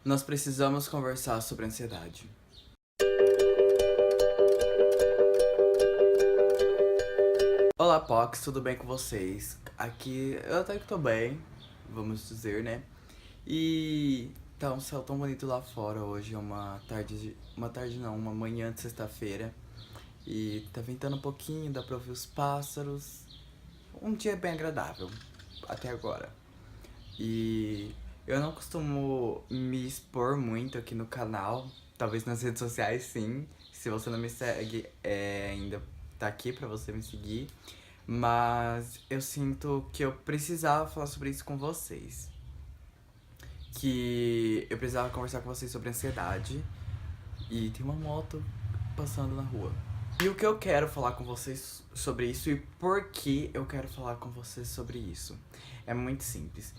Nós precisamos conversar sobre ansiedade. Olá, Pox, tudo bem com vocês? Aqui eu até que tô bem, vamos dizer, né? E tá um céu tão bonito lá fora hoje, é uma manhã de sexta-feira. E tá ventando um pouquinho, dá pra ouvir os pássaros. Um dia bem agradável, até agora. E eu não costumo me expor muito aqui no canal, talvez nas redes sociais sim. Se você não me segue, ainda tá aqui pra você me seguir. Mas eu sinto que eu precisava falar sobre isso com vocês. Que eu precisava conversar com vocês sobre ansiedade. E tem uma moto passando na rua. E o que eu quero falar com vocês sobre isso e por que eu quero falar com vocês sobre isso? É muito simples.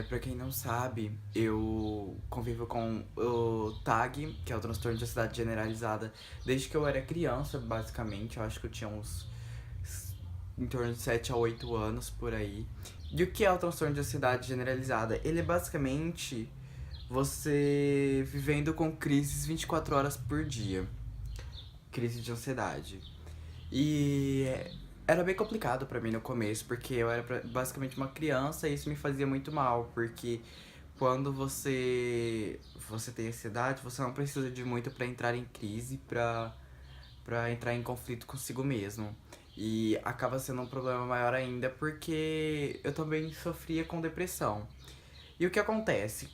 Pra quem não sabe, eu convivo com o TAG, que é o transtorno de ansiedade generalizada, desde que eu era criança, basicamente. Eu acho que eu tinha uns em torno de 7 a 8 anos por aí. E o que é o transtorno de ansiedade generalizada? Ele é basicamente você vivendo com crises 24 horas por dia. Crise de ansiedade. E era bem complicado pra mim no começo, porque eu era basicamente uma criança e isso me fazia muito mal, porque quando você tem ansiedade, você não precisa de muito pra entrar em crise, pra entrar em conflito consigo mesmo. E acaba sendo um problema maior ainda porque eu também sofria com depressão. E o que acontece?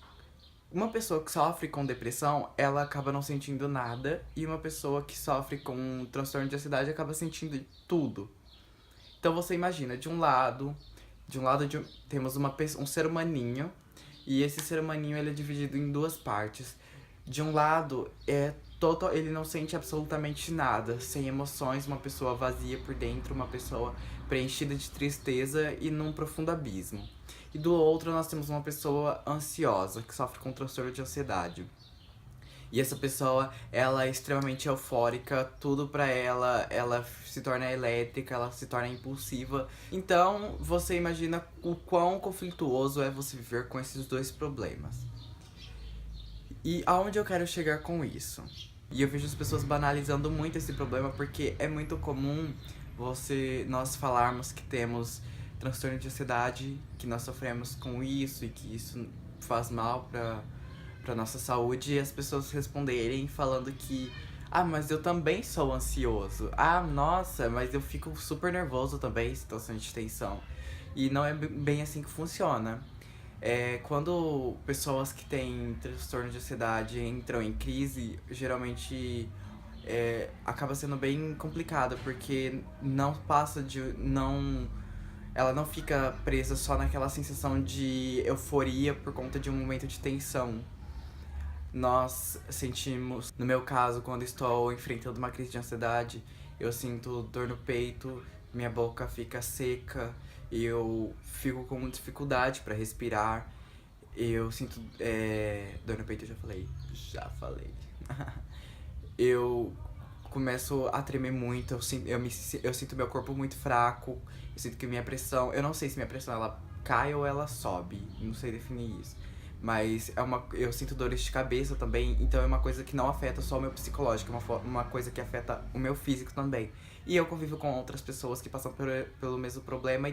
Uma pessoa que sofre com depressão, ela acaba não sentindo nada, e uma pessoa que sofre com transtorno de ansiedade acaba sentindo tudo. Então você imagina, temos um ser humaninho, e esse ser humaninho ele é dividido em duas partes. De um lado ele não sente absolutamente nada, sem emoções, uma pessoa vazia por dentro, uma pessoa preenchida de tristeza e num profundo abismo. E do outro nós temos uma pessoa ansiosa, que sofre com transtorno de ansiedade. E essa pessoa, ela é extremamente eufórica, tudo pra ela se torna elétrica, ela se torna impulsiva. Então, você imagina o quão conflituoso é você viver com esses dois problemas. E aonde eu quero chegar com isso? E eu vejo as pessoas banalizando muito esse problema porque é muito comum nós falarmos que temos transtorno de ansiedade, que nós sofremos com isso e que isso faz mal pra nossa saúde, e as pessoas responderem falando que mas eu também sou ansioso. Nossa, mas eu fico super nervoso também em situações de tensão. E não é bem assim que funciona. Quando pessoas que têm transtorno de ansiedade entram em crise, geralmente acaba sendo bem complicado, porque não passa de. Não, ela não fica presa só naquela sensação de euforia por conta de um momento de tensão. Nós sentimos, no meu caso, quando estou enfrentando uma crise de ansiedade, eu sinto dor no peito, minha boca fica seca, eu fico com dificuldade para respirar, eu sinto dor no peito, eu já falei. Eu começo a tremer muito, eu sinto meu corpo muito fraco, eu sinto que minha pressão, eu não sei se minha pressão ela cai ou ela sobe, não sei definir isso. Mas eu sinto dores de cabeça também, então é uma coisa que não afeta só o meu psicológico, é uma coisa que afeta o meu físico também. E eu convivo com outras pessoas que passam pelo mesmo problema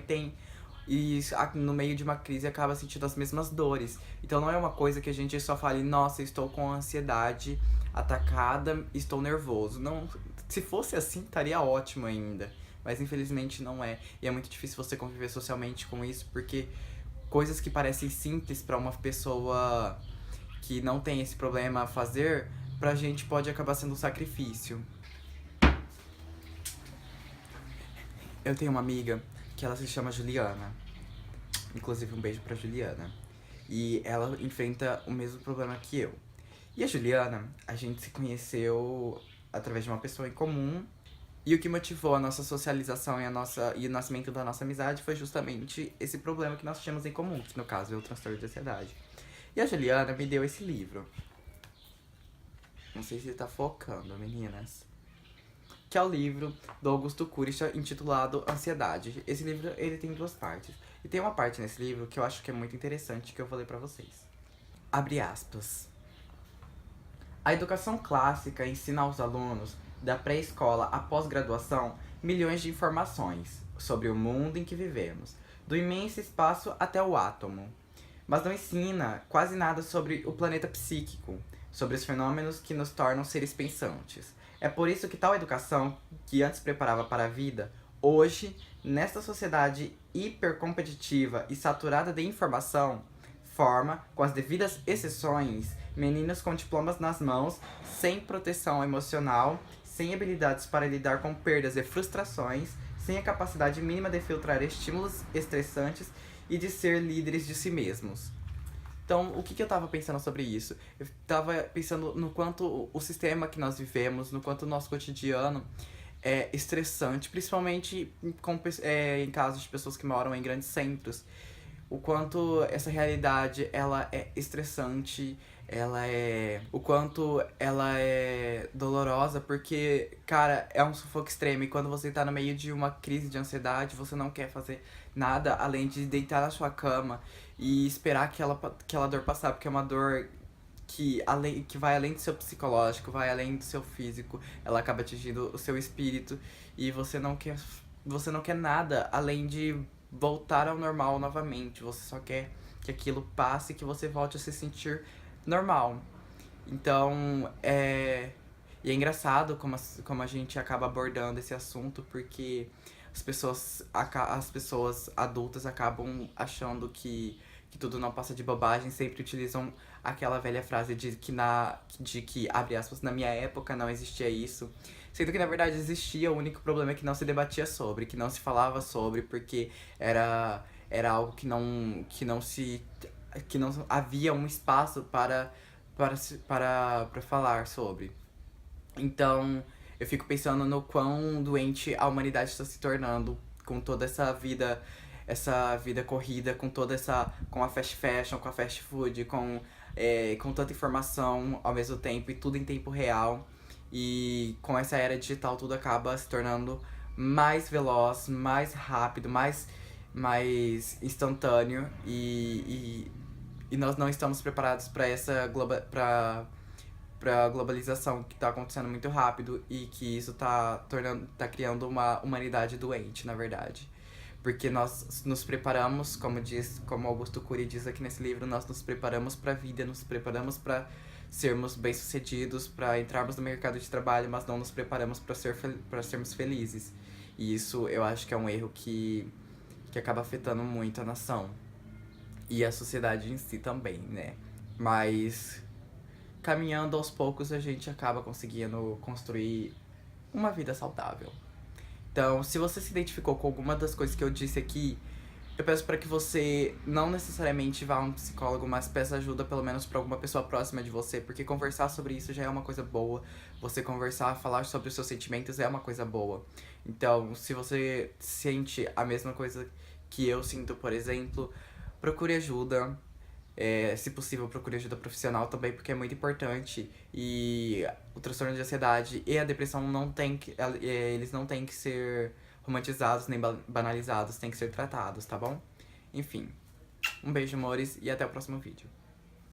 e no meio de uma crise acaba sentindo as mesmas dores. Então não é uma coisa que a gente só fale, nossa, estou com ansiedade atacada, estou nervoso. Não, se fosse assim, estaria ótimo ainda. Mas infelizmente não é. E é muito difícil você conviver socialmente com isso, porque coisas que parecem simples pra uma pessoa que não tem esse problema a fazer, pra gente pode acabar sendo um sacrifício. Eu tenho uma amiga que ela se chama Juliana. Inclusive um beijo pra Juliana. E ela enfrenta o mesmo problema que eu. E a Juliana, a gente se conheceu através de uma pessoa em comum. E o que motivou a nossa socialização e o nascimento da nossa amizade foi justamente esse problema que nós tínhamos em comum, que no caso é o transtorno de ansiedade. E a Juliana me deu esse livro. Não sei se tá focando, meninas. Que é o livro do Augusto Cury, intitulado Ansiedade. Esse livro, ele tem duas partes. E tem uma parte nesse livro que eu acho que é muito interessante, que eu vou ler pra vocês. Abre aspas. A educação clássica ensina aos alunos, da pré-escola à pós-graduação, milhões de informações sobre o mundo em que vivemos, do imenso espaço até o átomo. Mas não ensina quase nada sobre o planeta psíquico, sobre os fenômenos que nos tornam seres pensantes. É por isso que tal educação, que antes preparava para a vida, hoje, nesta sociedade hipercompetitiva e saturada de informação, forma, com as devidas exceções, meninos com diplomas nas mãos, sem proteção emocional, sem habilidades para lidar com perdas e frustrações, sem a capacidade mínima de filtrar estímulos estressantes e de ser líderes de si mesmos. Então, o que eu tava pensando sobre isso? Eu tava pensando no quanto o sistema que nós vivemos, no quanto o nosso cotidiano é estressante, principalmente em casos de pessoas que moram em grandes centros. O quanto essa realidade, ela é estressante, o quanto ela é dolorosa, porque, cara, é um sufoco extremo. E quando você tá no meio de uma crise de ansiedade, você não quer fazer nada além de deitar na sua cama e esperar aquela dor passar, porque é uma dor que vai além do seu psicológico, vai além do seu físico, ela acaba atingindo o seu espírito e você não quer nada além de voltar ao normal novamente. Você só quer que aquilo passe e que você volte a se sentir normal. Então, e é engraçado como a gente acaba abordando esse assunto, porque as pessoas adultas acabam achando que tudo não passa de bobagem, sempre utilizam aquela velha frase de que, abre aspas, na minha época não existia isso. Sendo que na verdade existia, o único problema é que não se debatia sobre, que não se falava sobre, porque era algo que não havia um espaço para falar sobre. Então, eu fico pensando no quão doente a humanidade está se tornando com toda essa vida corrida, com a fast fashion, com a fast food, com tanta informação ao mesmo tempo e tudo em tempo real. E com essa era digital tudo acaba se tornando mais veloz, mais rápido, mais instantâneo e nós não estamos preparados para para globalização que está acontecendo muito rápido e que isso tá criando uma humanidade doente, na verdade. Porque nós nos preparamos, como Augusto Cury diz aqui nesse livro, nós nos preparamos para a vida, nos preparamos para sermos bem-sucedidos, para entrarmos no mercado de trabalho, mas não nos preparamos para sermos felizes. E isso eu acho que é um erro que acaba afetando muito a nação. E a sociedade em si também, né? Mas caminhando aos poucos a gente acaba conseguindo construir uma vida saudável. Então, se você se identificou com alguma das coisas que eu disse aqui, eu peço para que você não necessariamente vá a um psicólogo, mas peça ajuda pelo menos para alguma pessoa próxima de você, porque conversar sobre isso já é uma coisa boa. Você conversar, falar sobre os seus sentimentos é uma coisa boa. Então, se você sente a mesma coisa que eu sinto, por exemplo, procure ajuda. Se possível, procure ajuda profissional também, porque é muito importante. E o transtorno de ansiedade e a depressão eles não têm que ser romantizados nem banalizados, têm que ser tratados, tá bom? Enfim, um beijo, amores, e até o próximo vídeo.